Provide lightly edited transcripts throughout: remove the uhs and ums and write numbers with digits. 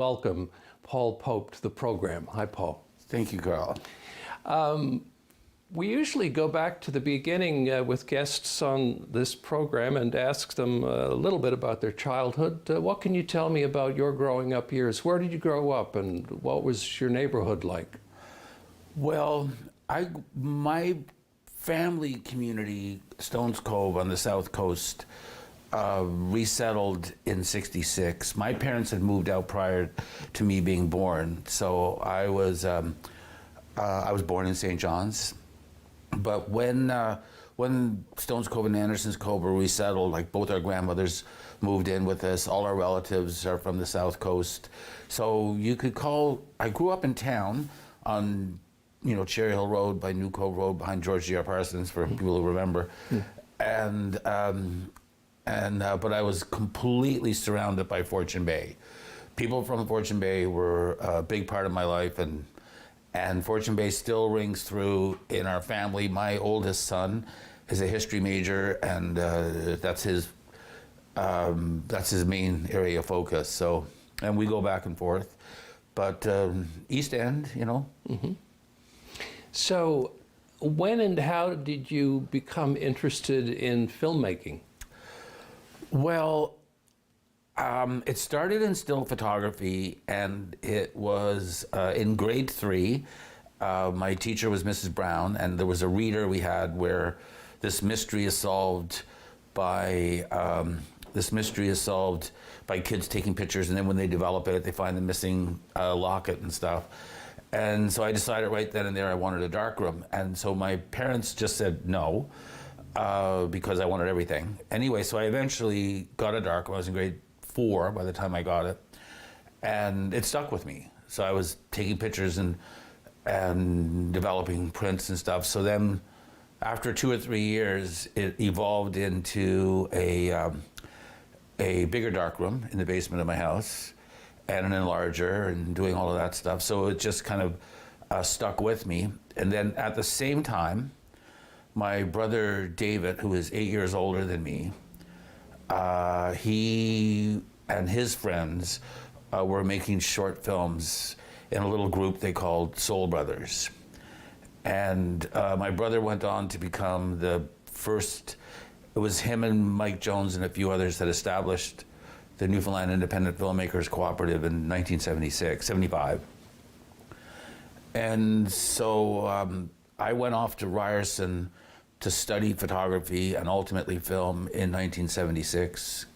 Welcome Paul Pope to the program. Hi, Paul. Thank you, Karl. We usually go back to the beginning with guests on this program and ask them a little bit about their childhood. What can you tell me about your growing up years? Where did you grow up and what was your neighborhood like? Well, my family community, Stones Cove on the south coast, resettled in '66. My parents had moved out prior to me being born, so I was born in St. John's. But when Stones Cove and Anderson's Cove were resettled, like both our grandmothers moved in with us, all our relatives are from the south coast. So you could call, I grew up in town on, Cherry Hill Road by New Cove Road behind George G.R. Parsons, for people who remember. And but I was completely surrounded by Fortune Bay. People from Fortune Bay were a big part of my life, and Fortune Bay still rings through in our family. My oldest son is a history major, and that's his main area of focus. So, and we go back and forth. But East End, Mm-hmm. So, when and how did you become interested in filmmaking? Well, it started in still photography, and it was in grade 3. My teacher was Mrs. Brown, and there was a reader we had where this mystery is solved by kids taking pictures, and then when they develop it, they find the missing locket and stuff. And so I decided right then and there I wanted a darkroom, and so my parents just said no. Because I wanted everything. Anyway, so I eventually got a darkroom. I was in grade 4 by the time I got it, and it stuck with me. So I was taking pictures and developing prints and stuff. So then, after 2 or 3 years, it evolved into a bigger darkroom in the basement of my house, and an enlarger, and doing all of that stuff. So it just kind of stuck with me. And then at the same time, my brother David, who is 8 years older than me, he and his friends were making short films in a little group they called Soul Brothers. And my brother went on to become the first, it was him and Mike Jones and a few others that established the Newfoundland Independent Filmmakers Cooperative in 75. And so I went off to Ryerson to study photography and ultimately film in 1976.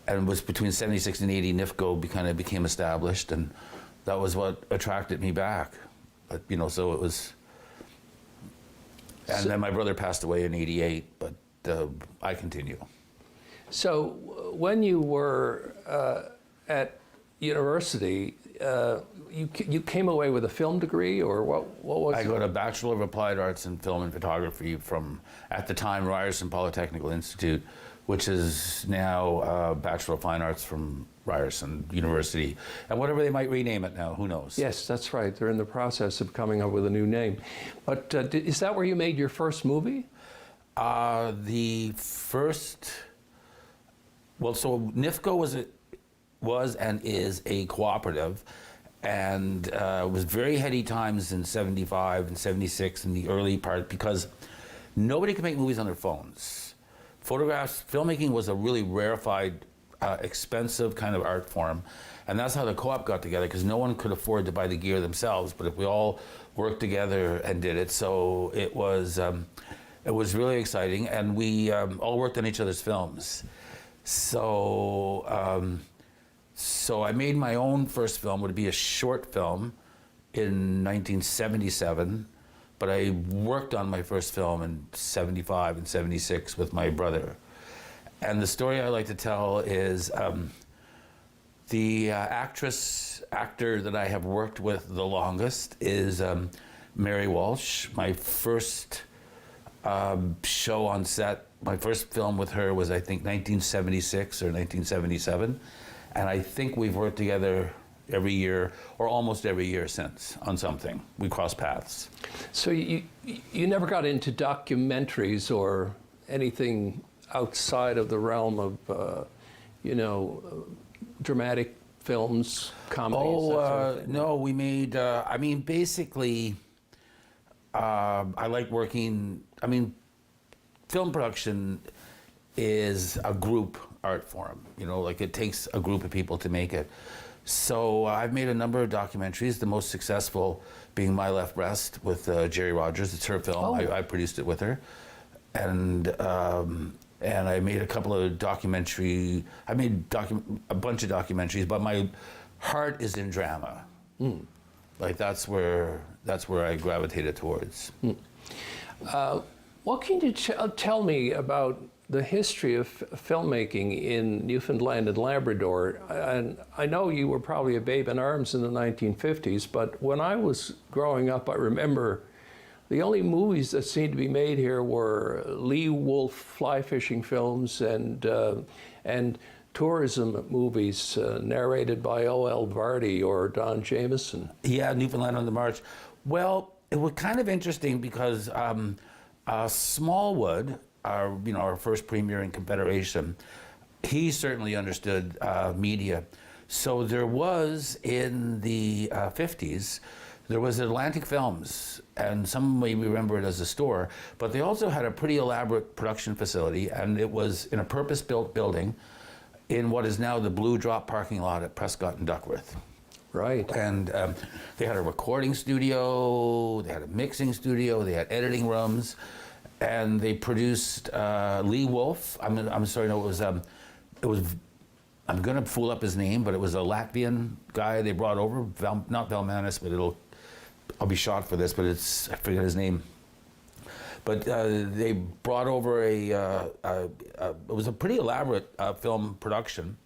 And it was between 76 and 80, NIFCO kind of became established, and that was what attracted me back. But, so it was, and then my brother passed away in '88, but I continue. So when you were at university, you came away with a film degree, or what was it? I got a Bachelor of Applied Arts in Film and Photography from, at the time, Ryerson Polytechnical Institute, which is now Bachelor of Fine Arts from Ryerson University. And whatever they might rename it now, who knows? Yes, that's right. They're in the process of coming up with a new name. But is that where you made your first movie? The first, well, so NIFCO was and is a cooperative, and it was very heady times in 75 and 76 in the early part, because nobody could make movies on their phones. Filmmaking was a really rarefied, expensive kind of art form, and that's how the co-op got together, because no one could afford to buy the gear themselves, but if we all worked together and did it, so it was really exciting, and we all worked on each other's films. So I made my own first film, would be a short film, in 1977, but I worked on my first film in 75 and 76 with my brother. And the story I like to tell is the actor that I have worked with the longest is Mary Walsh. My first show on set, my first film with her was, I think, 1976 or 1977. And I think we've worked together every year, or almost every year since, on something. We cross paths. So you never got into documentaries or anything outside of the realm of, dramatic films, comedies, that sort of thing? No, we made, I mean, basically, I like working, I mean, film production is a group art form, you know, like it takes a group of people to make it. So I've made a number of documentaries, the most successful being My Left Breast with Jerry Rogers. It's her film. Oh. I produced it with her. And I made a couple of I made a bunch of documentaries, but my heart is in drama. Like that's where I gravitated towards. What can you tell me about the history of filmmaking in Newfoundland and Labrador? And I know you were probably a babe in arms in the 1950s, but when I was growing up, I remember the only movies that seemed to be made here were Lee Wolf fly fishing films and tourism movies narrated by O.L. Vardy or Don Jameson. Yeah, Newfoundland on the March. Well, it was kind of interesting because Smallwood, our first premier in Confederation, he certainly understood media. So there was in the 50s, there was Atlantic Films, and some may remember it as a store, but they also had a pretty elaborate production facility, and it was in a purpose-built building in what is now the Blue Drop parking lot at Prescott and Duckworth. Right. And they had a recording studio, they had a mixing studio, they had editing rooms, and they produced Lee Wolf. I'm sorry, no, it was. I'm gonna fool up his name, but it was a Latvian guy they brought over, not Velmanis, but I'll be shot for this, but I forget his name. But they brought over it was a pretty elaborate film production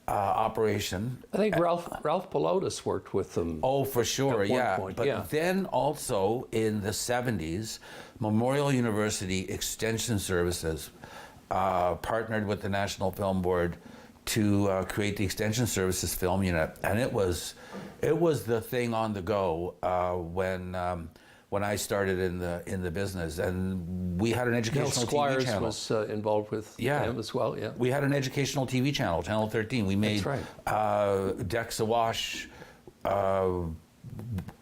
operation. I think Ralph Pilotis worked with them. Oh, for sure, yeah. Point, but yeah. then also in the 70s, Memorial University Extension Services partnered with the National Film Board to create the Extension Services Film Unit, and it was the thing on the go when I started in the business, and we had an educational Squires TV channel. was involved with them as well. Yeah, we had an educational TV channel, Channel 13. We made That's right. Decks Awash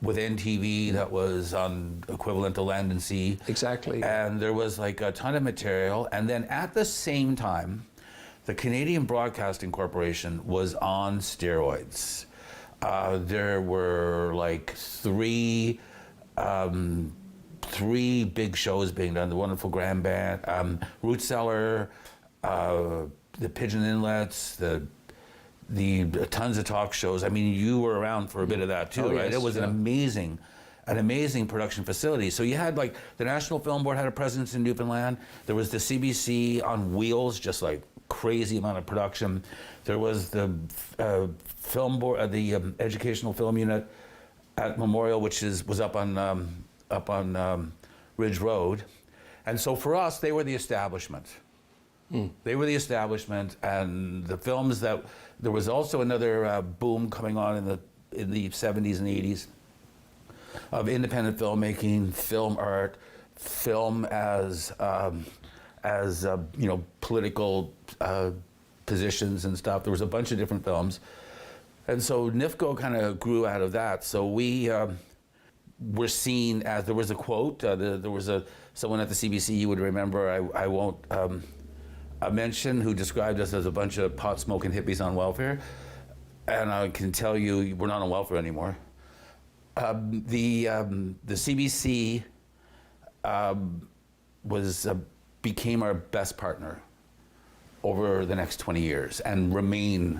with NTV that was on equivalent to Land and Sea. Exactly. And there was like a ton of material, and then at the same time, the Canadian Broadcasting Corporation was on steroids. There were like three big shows being done: the Wonderful Grand Band, Root Cellar, the Pigeon Inlets, the tons of talk shows. I mean, you were around for a bit of that too, right? Yes, It was yeah. an amazing production facility. So you had like the National Film Board had a presence in Newfoundland. There was the CBC on wheels, just like crazy amount of production. There was the film board, the Educational Film Unit at Memorial, which was up on Ridge Road, and so for us, they were the establishment. They were the establishment, and the films that there was also another boom coming on in the 70s and 80s of independent filmmaking, film art, film as political positions and stuff. There was a bunch of different films. And so NIFCO kind of grew out of that. So we were seen as, there was a quote, there was someone at the CBC you would remember, I won't mention, who described us as a bunch of pot-smoking hippies on welfare. And I can tell you, we're not on welfare anymore. The CBC became our best partner over the next 20 years and remain,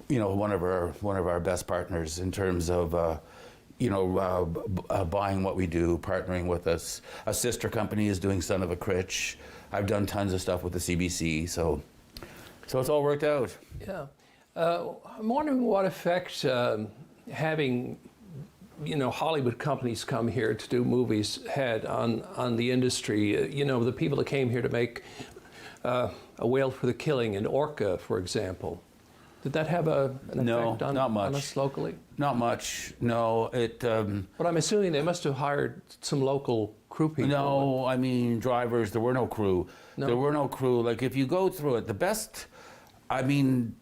one of our best partners in terms of, buying what we do, partnering with us. A sister company is doing Son of a Critch. I've done tons of stuff with the CBC, so it's all worked out. Yeah. I'm wondering what effect having, Hollywood companies come here to do movies had on the industry. The people that came here to make A Whale for the Killing and Orca, for example. Did that have an effect on us locally? Not much, no. But I'm assuming they must have hired some local crew people. No, I mean, drivers, there were no crew. No. There were no crew. Like, if you go through it, the best, I mean,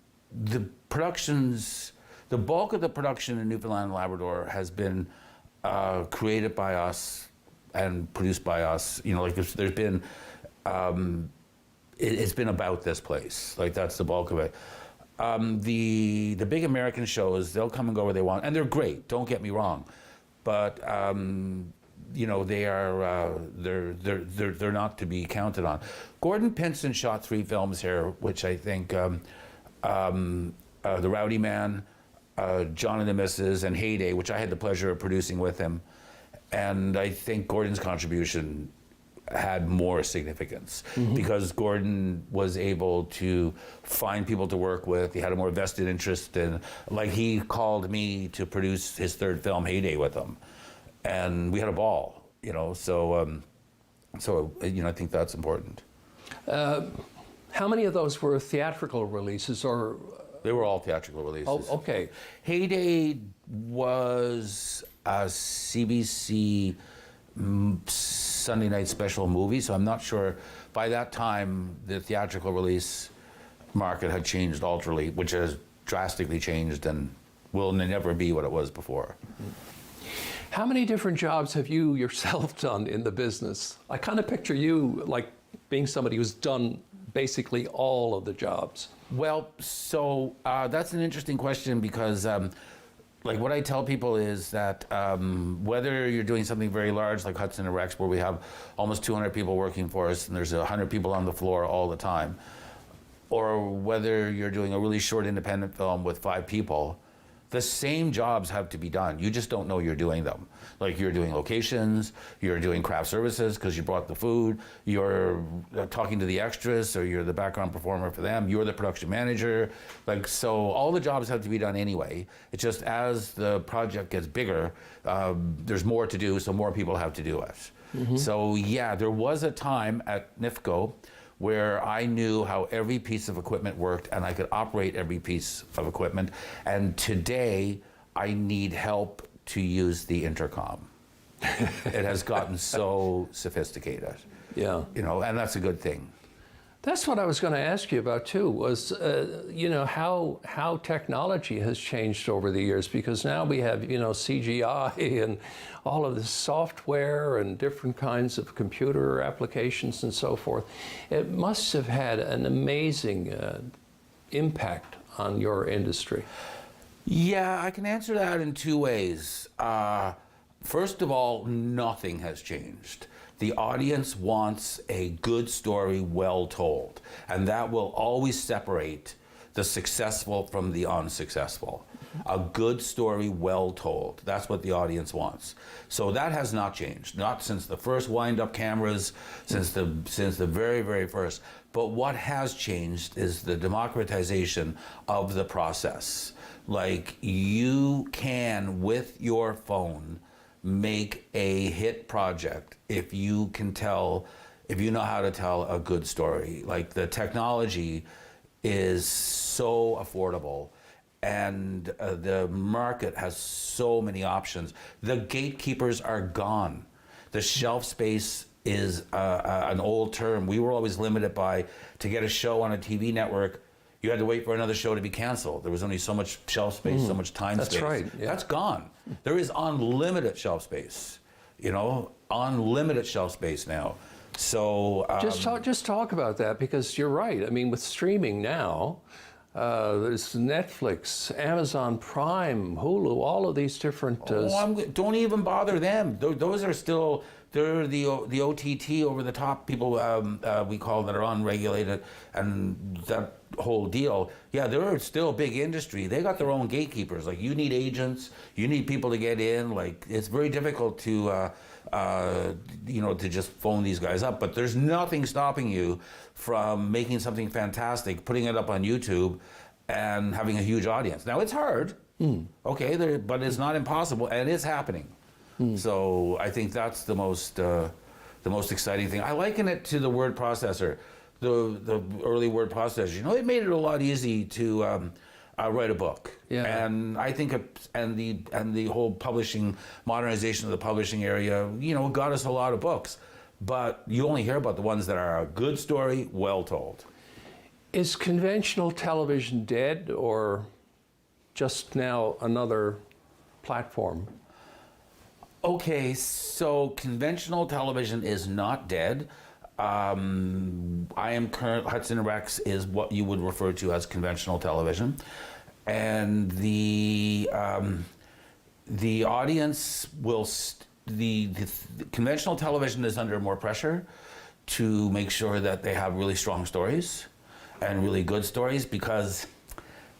the productions, the bulk of the production in Newfoundland and Labrador has been created by us and produced by us. You know, like there's been, it's been about this place. Like that's the bulk of it. The big American shows, they'll come and go where they want, and they're great. Don't get me wrong, but you know, they're not to be counted on. Gordon Pinson shot 3 films here, which I think The Rowdy Man, John and the Missus, and Heyday, which I had the pleasure of producing with him. And I think Gordon's contribution had more significance because Gordon was able to find people to work with. He had a more vested interest in, like he called me to produce his 3rd film, Heyday, with him. And we had a ball, you know, so you know, I think that's important. How many of those were theatrical releases, or? They were all theatrical releases. Oh, okay. Heyday was a CBC Sunday night special movie, so I'm not sure. By that time, the theatrical release market had changed alterly, which has drastically changed and will never be what it was before. How many different jobs have you yourself done in the business? I kind of picture you like being somebody who's done basically all of the jobs. Well, so that's an interesting question because like what I tell people is that whether you're doing something very large like Hudson and Rex, where we have almost 200 people working for us and there's 100 people on the floor all the time, or whether you're doing a really short independent film with 5 people, the same jobs have to be done. You just don't know you're doing them. Like you're doing locations, you're doing craft services because you brought the food, you're talking to the extras, or you're the background performer for them, you're the production manager. Like, so all the jobs have to be done anyway. It's just as the project gets bigger, there's more to do, so more people have to do it. So yeah, there was a time at NIFCO where I knew how every piece of equipment worked and I could operate every piece of equipment. And today, I need help to use the intercom. It has gotten so sophisticated. Yeah. You know, and that's a good thing. That's what I was going to ask you about too, was, you know, how technology has changed over the years, because now we have, you know, CGI and all of this software and different kinds of computer applications and so forth. It must have had an amazing impact on your industry. Yeah, I can answer that in 2 ways. First of all, nothing has changed. The audience wants a good story well told, and that will always separate the successful from the unsuccessful. A good story well told, that's what the audience wants. So that has not changed, not since the first wind-up cameras, since the very, very first. But what has changed is the democratization of the process. Like, you can, with your phone, make a hit project if you know how to tell a good story. Like, the technology is so affordable and the market has so many options. The gatekeepers are gone. The shelf space is an old term. We were always limited by, to get a show on a TV network, you had to wait for another show to be canceled. There was only so much shelf space, so much time space. That's right. Yeah. That's gone. There is unlimited shelf space. You know, unlimited shelf space now. So just talk about that, because you're right. I mean, with streaming now, there's Netflix, Amazon Prime, Hulu, all of these different. Don't even bother them. Those are still. They're the OTT, over the top people we call, that are unregulated, and that whole deal. Yeah, they're still a big industry. They got their own gatekeepers. Like, you need agents, you need people to get in. Like, it's very difficult to you know, to just phone these guys up. But there's nothing stopping you from making something fantastic, putting it up on YouTube, and having a huge audience. Now, it's hard, okay, but it's not impossible, and it's happening. So I think that's the most exciting thing. I liken it to the word processor, the early word processors. You know, it made it a lot easy to write a book. Yeah. And I think the whole publishing, modernization of the publishing area, you know, got us a lot of books. But you only hear about the ones that are a good story, well told. Is conventional television dead or just now another platform? Okay, so conventional television is not dead. Hudson Rex is what you would refer to as conventional television, and the audience will the conventional television is under more pressure to make sure that they have really strong stories and really good stories, because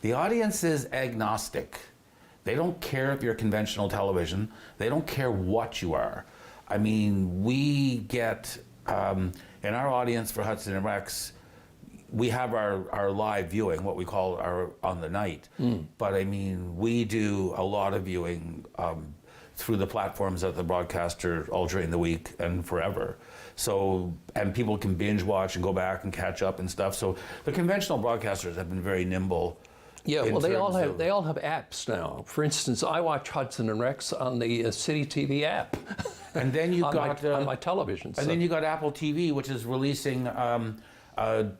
the audience is agnostic. They don't care if you're conventional television. They don't care what you are. I mean, we get in our audience for Hudson and Rex, we have our live viewing, what we call our on the night. But I mean, we do a lot of viewing through the platforms of the broadcaster all during the week and forever. So, and people can binge watch and go back and catch up and stuff. So the conventional broadcasters have been very nimble. Yeah, well, they all have apps now. For instance, I watch Hudson and Rex on the City TV app. And then you on my television. And then you got Apple TV, which is releasing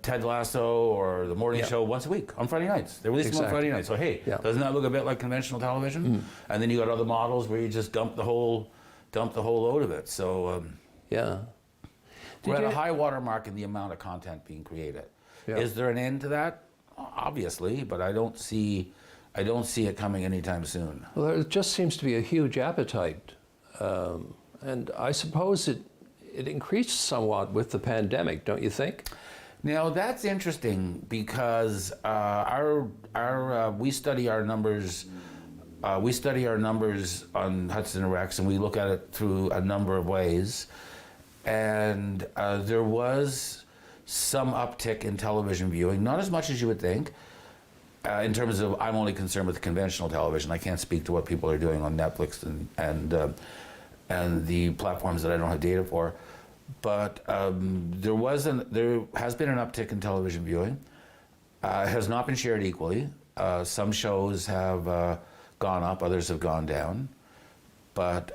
Ted Lasso or The Morning Show once a week on Friday nights. They release them on Friday nights. So hey, doesn't that look a bit like conventional television? And then you got other models where you just dump the whole load of it. So we're at a high water mark in the amount of content being created. Yeah. Is there an end to that? Obviously, but I don't see it coming anytime soon. Well, there just seems to be a huge appetite, and I suppose it increased somewhat with the pandemic, don't you think? Now that's interesting, because we study our numbers. We study our numbers on Hudson and Rex, and we look at it through a number of ways. And there was some uptick in television viewing, not as much as you would think. In terms of, I'm only concerned with conventional television. I can't speak to what people are doing on Netflix and the platforms that I don't have data for. But there has been an uptick in television viewing. It has not been shared equally. Some shows have gone up, others have gone down. But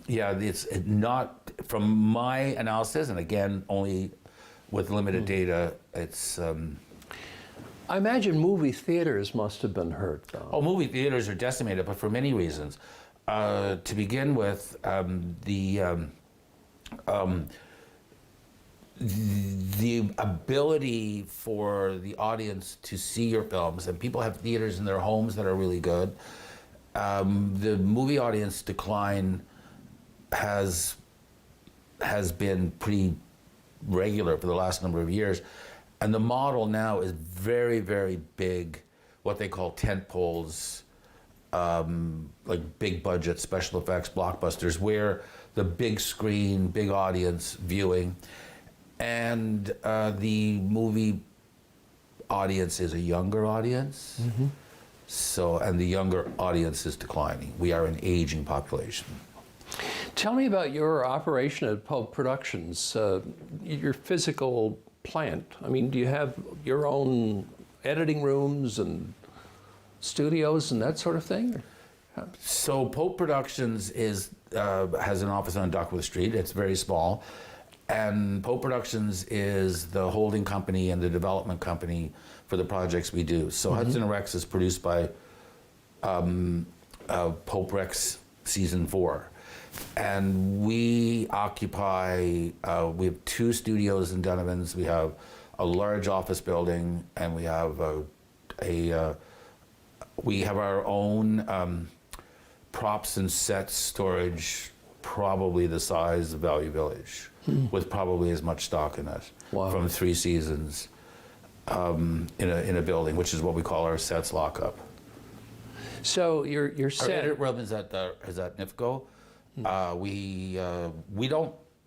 it's not, from my analysis, and again, only with limited data, it's... I imagine movie theaters must have been hurt, though. Oh, movie theaters are decimated, but for many reasons. To begin with, the ability for the audience to see your films, and people have theaters in their homes that are really good. The movie audience decline has been pretty regular for the last number of years, and the model now is very, very big, what they call tent poles, like big budget special effects blockbusters, where the big screen, big audience viewing, and the movie audience is a younger audience. So, and the younger audience is declining. We are an aging population. Tell me about your operation at Pope Productions, your physical plant. I mean, do you have your own editing rooms and studios and that sort of thing? So Pope Productions has an office on Duckworth Street. It's very small. And Pope Productions is the holding company and the development company for the projects we do. So Hudson and Rex is produced by Pope Rex Season 4. And we occupy, we have 2 studios in Donovan's. We have a large office building, and we have our own props and sets storage, probably the size of Value Village, with probably as much stock in it from 3 seasons in a building, which is what we call our sets lockup. So your set. Our edit room is at NIFCO.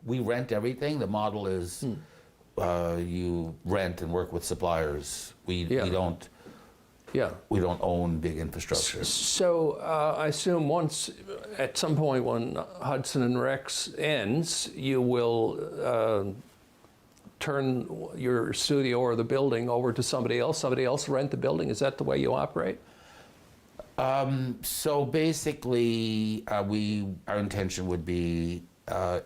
We rent everything. The model is you rent and work with suppliers. We don't own big infrastructure. So I assume once, at some point when Hudson and Rex ends, you will turn your studio or the building over to somebody else. Somebody else rent the building. Is that the way you operate? So basically, our intention would be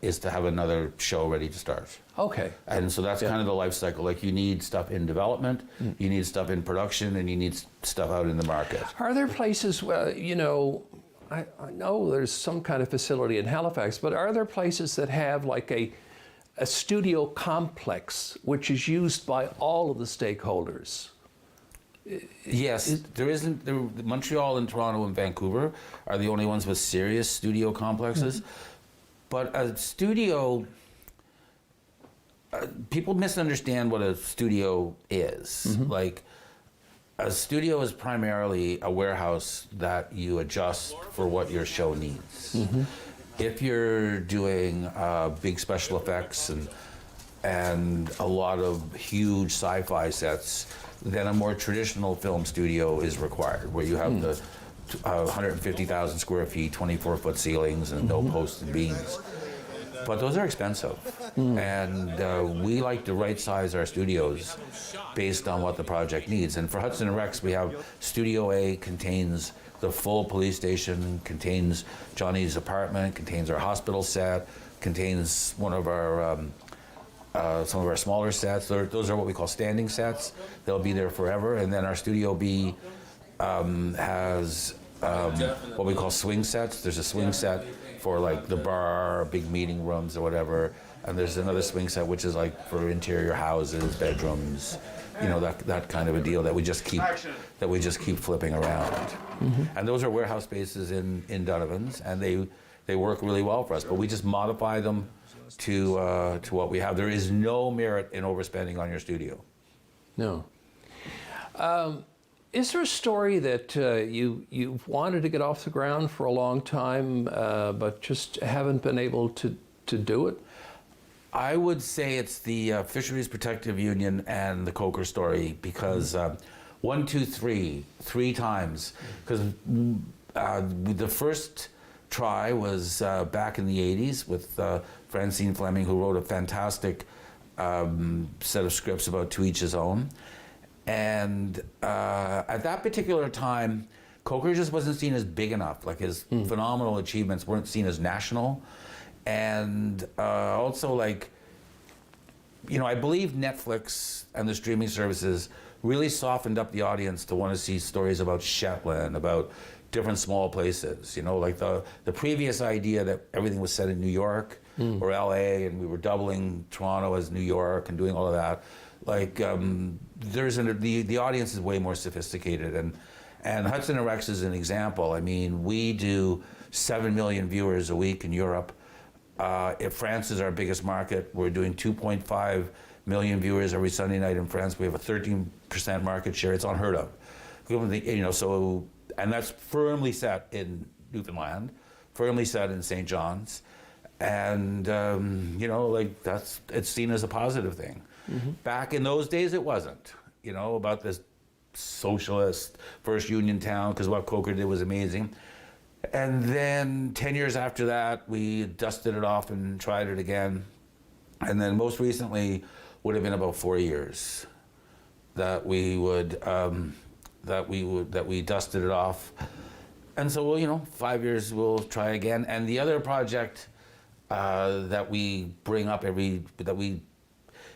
is to have another show ready to start. Okay. And so that's kind of the life cycle. Like you need stuff in development, you need stuff in production, and you need stuff out in the market. Are there places where, you know, I know there's some kind of facility in Halifax, but are there places that have like a studio complex which is used by all of the stakeholders? Yes, there isn't. Montreal and Toronto and Vancouver are the only ones with serious studio complexes. But a studio, people misunderstand what a studio is. Like, a studio is primarily a warehouse that you adjust for what your show needs. If you're doing big special effects and a lot of huge sci-fi sets, then a more traditional film studio is required, where you have the 150,000 square feet, 24-foot ceilings, and no posts and beams. But those are expensive, and we like to right-size our studios based on what the project needs. And for Hudson and Rex, we have Studio A contains the full police station, contains Johnny's apartment, contains our hospital set, contains one of our some of our smaller sets. Those are what we call standing sets. They'll be there forever. And then our Studio B has what we call swing sets. There's a swing set for like the bar, big meeting rooms or whatever. And there's another swing set which is like for interior houses, bedrooms, you know, that kind of a deal that we just keep flipping around. And those are warehouse spaces in Donovan's, and they work really well for us. But we just modify them to what we have. There is no merit in overspending on your studio. No. Is there a story that you've wanted to get off the ground for a long time, but just haven't been able to do it? I would say it's the Fisheries Protective Union and the Coker story, because 1, 2, 3, 3 times. Because the first try was back in the 80s with Francine Fleming, who wrote a fantastic set of scripts about To Each His Own. And at that particular time, Coker just wasn't seen as big enough. Like his phenomenal achievements weren't seen as national. And also, like, you know, I believe Netflix and the streaming services really softened up the audience to want to see stories about Shetland, about different small places. You know, like the previous idea that everything was set in New York or LA, and we were doubling Toronto as New York and doing all of that. Like, the audience is way more sophisticated, and Hudson and Rex is an example. I mean, we do 7 million viewers a week in Europe. If France is our biggest market, we're doing 2.5 million viewers every Sunday night in France. We have a 13% market share. It's unheard of. You know, so, and that's firmly set in Newfoundland, firmly set in St. John's, and you know, like it's seen as a positive thing. Back in those days, it wasn't. You know, about this socialist first union town, because what Coker did was amazing. And then 10 years after that, we dusted it off and tried it again. And then most recently would have been about 4 years that we dusted it off. And so, well, you know, 5 years we'll try again. And the other project that we bring up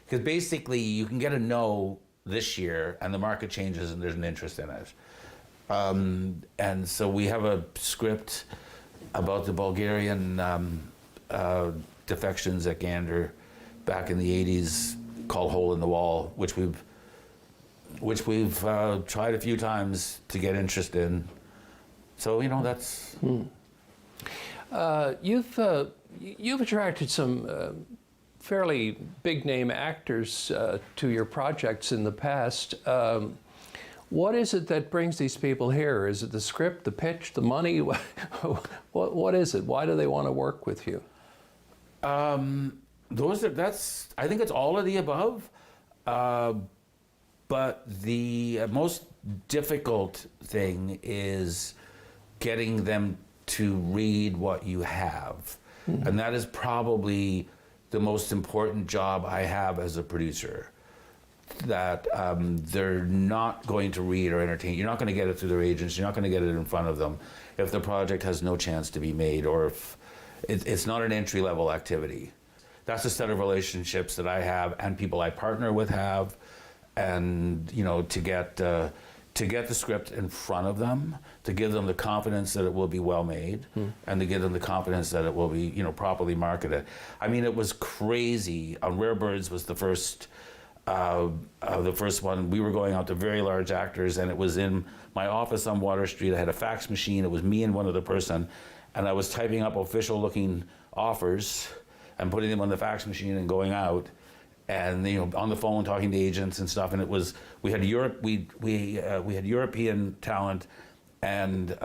because basically you can get a no this year and the market changes and there's an interest in it. And so we have a script about the Bulgarian defections at Gander back in the 80s called Hole in the Wall, which we've tried a few times to get interest in. So, you know, that's... You've attracted some fairly big-name actors to your projects in the past. What is it that brings these people here? Is it the script, the pitch, the money? What is it? Why do they want to work with you? I think it's all of the above. But the most difficult thing is getting them to read what you have. And that is probably the most important job I have as a producer. That they're not going to read or entertain. You're not going to get it through their agents. You're not going to get it in front of them if the project has no chance to be made, or it's not an entry-level activity. That's a set of relationships that I have and people I partner with have, and you know, to get the script in front of them, to give them the confidence that it will be well made, and to give them the confidence that it will be, you know, properly marketed. I mean, it was crazy. Rare Birds was the first one. We were going out to very large actors, and it was in my office on Water Street. I had a fax machine. It was me and one other person, and I was typing up official-looking offers and putting them on the fax machine and going out, and you know, on the phone talking to agents and stuff. And it was, we had had European talent and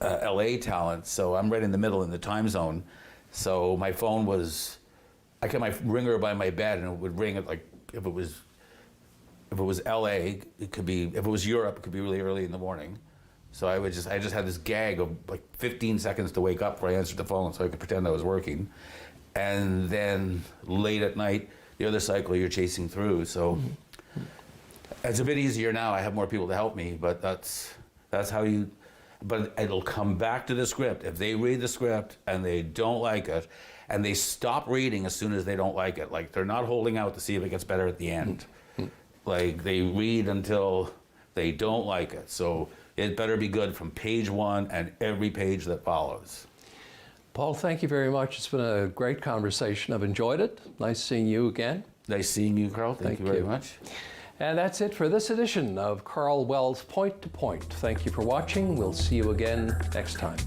LA talent. So I'm right in the middle in the time zone. So my phone was, I kept my ringer by my bed, and it would ring at, like, if it was LA, it could be, if it was Europe, it could be really early in the morning. So I just had this gag of like 15 seconds to wake up before I answered the phone, so I could pretend I was working. And then late at night, the other cycle you're chasing through. So it's a bit easier now. I have more people to help me, but that's how you, but it'll come back to the script. If they read the script and they don't like it, and they stop reading as soon as they don't like it, like they're not holding out to see if it gets better at the end. Like they read until they don't like it. So it better be good from page one and every page that follows. Paul, thank you very much. It's been a great conversation. I've enjoyed it. Nice seeing you again. Nice seeing you, Karl. Thank you very much. And that's it for this edition of Karl Wells' Point to Point. Thank you for watching. We'll see you again next time.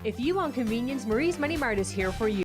If you want convenience, Marie's Money Mart is here for you.